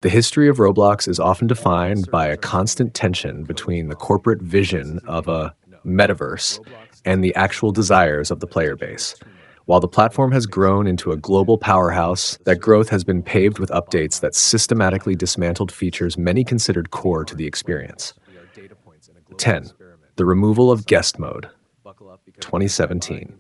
The history of Roblox is often defined by a constant tension between the corporate vision of a metaverse and the actual desires of the player base. While the platform has grown into a global powerhouse, that growth has been paved with updates that systematically dismantled features many considered core to the experience. 10. The removal of guest mode, 2017.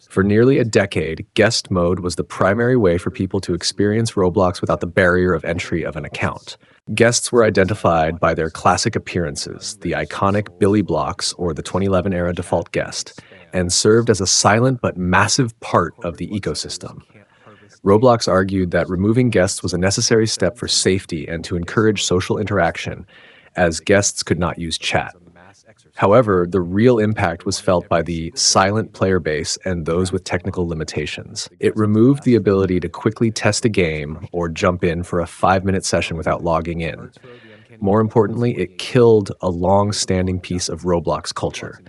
For nearly a decade, guest mode was the primary way for people to experience Roblox without the barrier of entry of an account. Guests were identified by their classic appearances, the iconic Billy Blocks or the 2011 era default guest, and served as a silent but massive part of the ecosystem. Roblox argued that removing guests was a necessary step for safety and to encourage social interaction, as guests could not use chat. However, the real impact was felt by the silent player base and those with technical limitations. It removed the ability to quickly test a game or jump in for a 5-minute session without logging in. More importantly, it killed a long-standing piece of Roblox culture.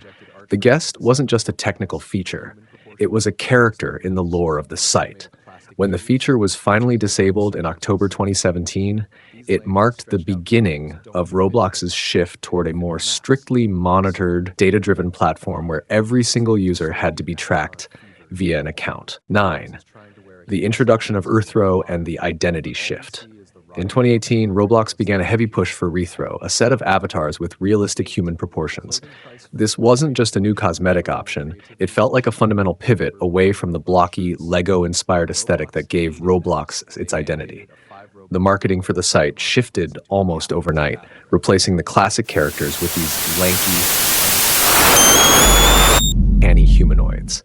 The guest wasn't just a technical feature, it was a character in the lore of the site. When the feature was finally disabled in October 2017, it marked the beginning of Roblox's shift toward a more strictly monitored, data-driven platform where every single user had to be tracked via an account. 9. The introduction of Earthrow and the identity shift. In 2018, Roblox began a heavy push for Rethrow, a set of avatars with realistic human proportions. This wasn't just a new cosmetic option, it felt like a fundamental pivot away from the blocky, Lego-inspired aesthetic that gave Roblox its identity. The marketing for the site shifted almost overnight, replacing the classic characters with these lanky, canny humanoids.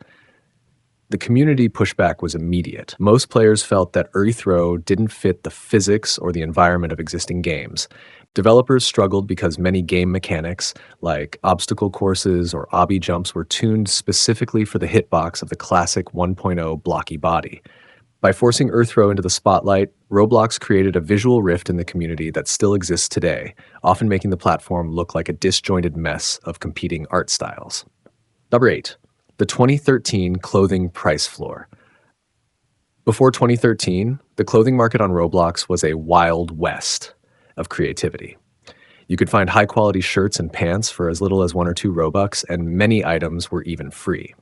The community pushback was immediate. Most players felt that Earthrow didn't fit the physics or the environment of existing games. Developers struggled because many game mechanics, like obstacle courses or obby jumps, were tuned specifically for the hitbox of the classic 1.0 blocky body. By forcing Earthrow into the spotlight, Roblox created a visual rift in the community that still exists today, often making the platform look like a disjointed mess of competing art styles. Number 8. The 2013 clothing price floor. Before 2013, the clothing market on Roblox was a wild west of creativity. You could find high-quality shirts and pants for as little as 1 or 2 Robux, and many items were even free.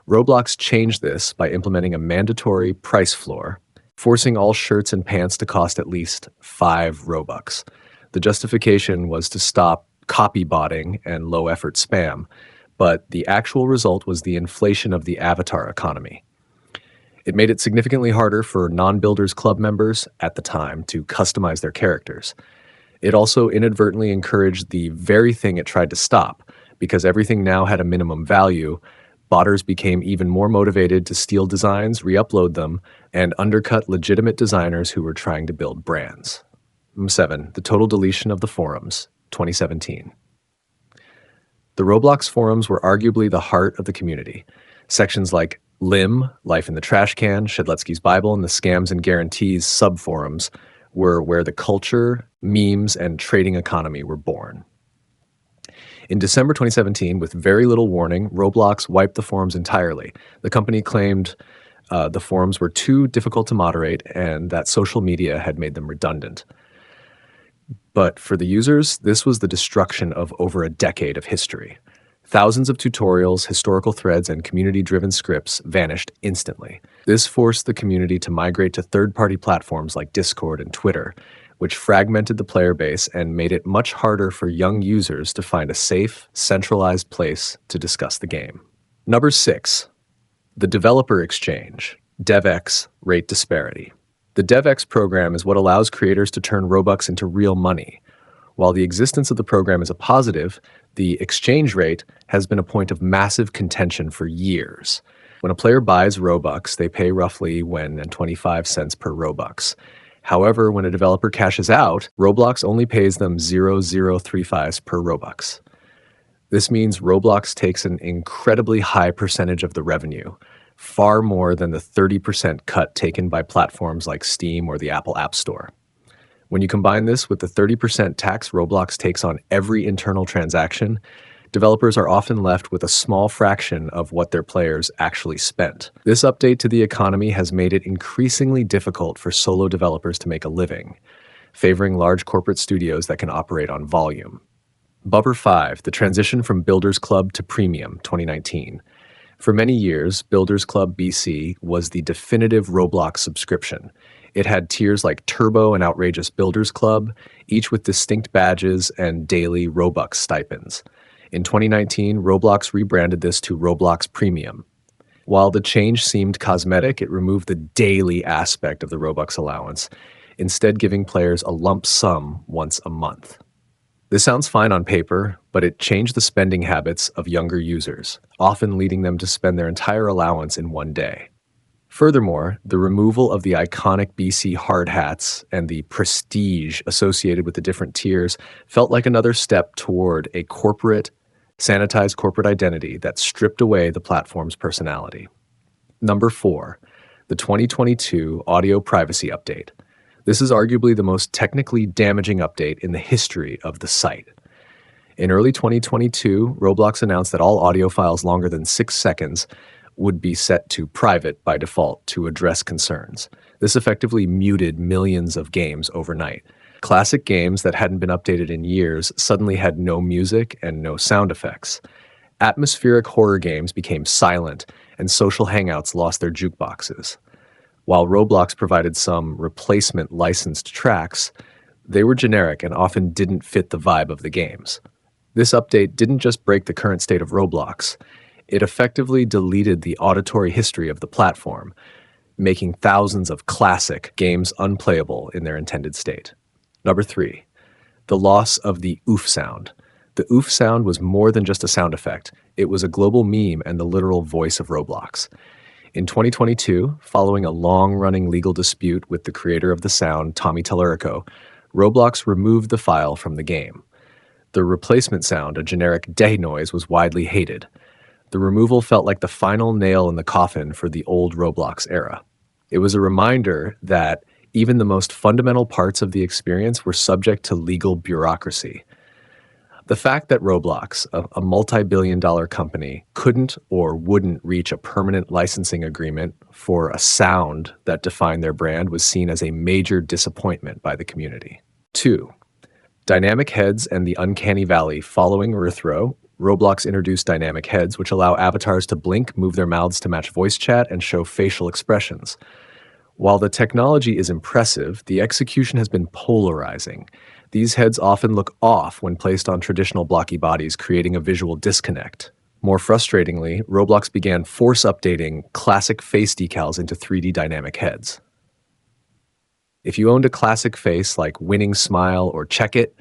Roblox changed this by implementing a mandatory price floor, forcing all shirts and pants to cost at least 5 Robux. The justification was to stop copy botting and low-effort spam, but the actual result was the inflation of the avatar economy. It made it significantly harder for non-Builders Club members at the time to customize their characters. It also inadvertently encouraged the very thing it tried to stop, because everything now had a minimum value. Botters became even more motivated to steal designs, re-upload them, and undercut legitimate designers who were trying to build brands. 7. The total deletion of the forums, 2017. The Roblox forums were arguably the heart of the community. Sections like Lim, Life in the Trash Can, Shedletsky's Bible, and the Scams and Guarantees subforums were where the culture, memes, and trading economy were born. In December 2017, with very little warning, Roblox wiped the forums entirely. The company claimed the forums were too difficult to moderate and that social media had made them redundant. But for the users, this was the destruction of over a decade of history. Thousands of tutorials, historical threads, and community-driven scripts vanished instantly. This forced the community to migrate to third-party platforms like Discord and Twitter, which fragmented the player base and made it much harder for young users to find a safe, centralized place to discuss the game. Number 6. The Developer Exchange, DevX Rate Disparity. The DevX program is what allows creators to turn Robux into real money. While the existence of the program is a positive, the exchange rate has been a point of massive contention for years. When a player buys Robux, they pay roughly 1.25 cents per Robux. However, when a developer cashes out, Roblox only pays them 0.035 per Robux. This means Roblox takes an incredibly high percentage of the revenue, far more than the 30% cut taken by platforms like Steam or the Apple App Store. When you combine this with the 30% tax Roblox takes on every internal transaction, developers are often left with a small fraction of what their players actually spent. This update to the economy has made it increasingly difficult for solo developers to make a living. favoring large corporate studios that can operate on volume. Bubber 5, the transition from Builders Club to Premium, 2019. For many years, Builders Club BC was the definitive Roblox subscription. It had tiers like Turbo and Outrageous Builders Club, each with distinct badges and daily Robux stipends. In 2019, Roblox rebranded this to Roblox Premium. While the change seemed cosmetic, it removed the daily aspect of the Robux allowance, instead giving players a lump sum once a month. This sounds fine on paper, but it changed the spending habits of younger users, often leading them to spend their entire allowance in one day. Furthermore, the removal of the iconic BC hard hats and the prestige associated with the different tiers felt like another step toward a sanitized corporate identity that stripped away the platform's personality. Number 4, the 2022 Audio Privacy Update. This is arguably the most technically damaging update in the history of the site. In early 2022, Roblox announced that all audio files longer than 6 seconds would be set to private by default to address concerns. This effectively muted millions of games overnight. Classic games that hadn't been updated in years suddenly had no music and no sound effects. Atmospheric horror games became silent, and social hangouts lost their jukeboxes. While Roblox provided some replacement licensed tracks, they were generic and often didn't fit the vibe of the games. This update didn't just break the current state of Roblox, it effectively deleted the auditory history of the platform, making thousands of classic games unplayable in their intended state. Number 3, the loss of the oof sound. The oof sound was more than just a sound effect, it was a global meme and the literal voice of Roblox. In 2022, following a long-running legal dispute with the creator of the sound, Tommy Tellurico, Roblox removed the file from the game. The replacement sound, a generic day noise, was widely hated. The removal felt like the final nail in the coffin for the old Roblox era. It was a reminder that even the most fundamental parts of the experience were subject to legal bureaucracy. The fact that Roblox, a multi-billion-dollar company, couldn't or wouldn't reach a permanent licensing agreement for a sound that defined their brand was seen as a major disappointment by the community. 2. Dynamic heads and the uncanny valley. Following Earthrow, Roblox introduced dynamic heads, which allow avatars to blink, move their mouths to match voice chat, and show facial expressions. While the technology is impressive, the execution has been polarizing. These heads often look off when placed on traditional blocky bodies, creating a visual disconnect. More frustratingly, Roblox began force updating classic face decals into 3D dynamic heads. If you owned a classic face like Winning Smile or Check It,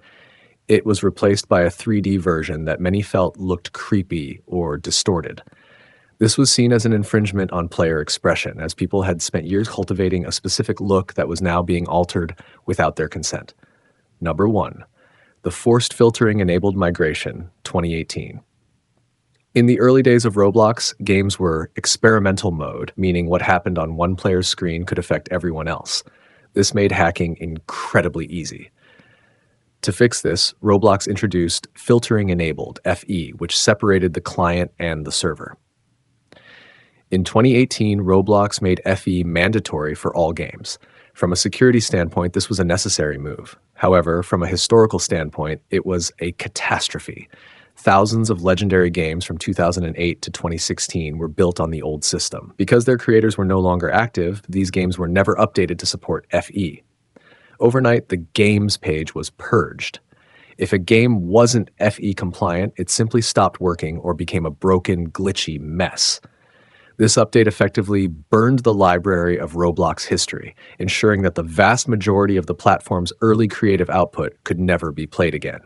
it was replaced by a 3D version that many felt looked creepy or distorted. This was seen as an infringement on player expression, as people had spent years cultivating a specific look that was now being altered without their consent. Number 1, the forced filtering enabled migration, 2018. In the early days of Roblox, games were experimental mode, meaning what happened on one player's screen could affect everyone else. This made hacking incredibly easy. To fix this, Roblox introduced filtering enabled, FE, which separated the client and the server. In 2018, Roblox made FE mandatory for all games. From a security standpoint, this was a necessary move. However, from a historical standpoint, it was a catastrophe. Thousands of legendary games from 2008 to 2016 were built on the old system. Because their creators were no longer active, these games were never updated to support FE. Overnight, the games page was purged. If a game wasn't FE compliant, it simply stopped working or became a broken, glitchy mess. This update effectively burned the library of Roblox history, ensuring that the vast majority of the platform's early creative output could never be played again.